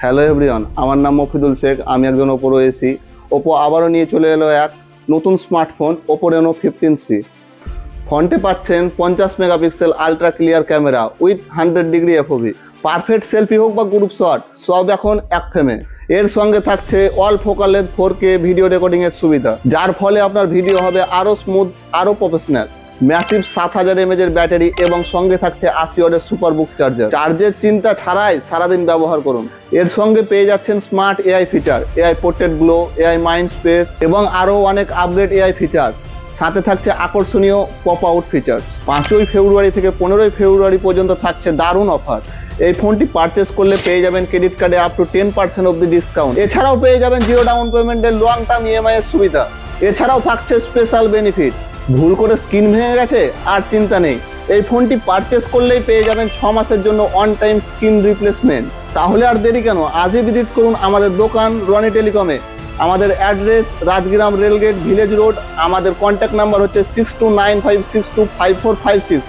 Hello everyone, আমার নাম মফিদুল শেখ। আমি একজন ওপো এসি। ওপো আবারও নিয়ে চলে এলো এক নতুন স্মার্টফোন, ওপো রেনো 15C। ফ্রন্টে পাচ্ছেন 50 megapixel ultra clear camera with 100° FOV. Perfect selfie হোক বা গ্রুপ শট, সব এখন এক ফ্রেমে। এর সঙ্গে থাকছে all focal length 4K video recording এর সুবিধা, যার ফলে আপনার ভিডিও হবে আরও স্মুথ, আরও প্রফেশনাল। ম্যাসিভ 7000 mAh ব্যাটারি এবং সঙ্গে থাকছে 80 ওয়াটের সুপার বুক চার্জার। চার্জের চিন্তা ছাড়াই সারাদিন ব্যবহার করুন। এর সঙ্গে পেয়ে যাচ্ছেন smart AI feature, AI portrait glow, AI mind space এবং আরও অনেক আপগ্রেড এআই ফিচার্স। সাথে থাকছে আকর্ষণীয় পপ আউট ফিচার্স। 5ই ফেব্রুয়ারি থেকে 15ই ফেব্রুয়ারি পর্যন্ত থাকছে দারুণ অফার। এই ফোনটি পারচেস করলে পেয়ে যাবেন ক্রেডিট কার্ডে আপ টু 10% অব্দি ডিসকাউন্ট। এছাড়াও পেয়ে যাবেন জিরো ডাউন পেমেন্টের লং টার্ম ইএমআই এর সুবিধা। এছাড়াও থাকছে স্পেশাল বেনিফিট। ভুল করে স্ক্রিন ভেঙে গেছে আর চিন্তা নেই, এই ফোনটি পারচেস করলেই পেয়ে যাবেন 6 মাসের জন্য অন টাইম স্ক্রিন রিপ্লেসমেন্ট। তাহলে আর দেরি কেন, আজই ভিজিট করুন আমাদের দোকান রনি টেলিকমে। আমাদের address Rajgram rail gate village road. আমাদের কন্ট্যাক্ট নাম্বার হচ্ছে 6295625456।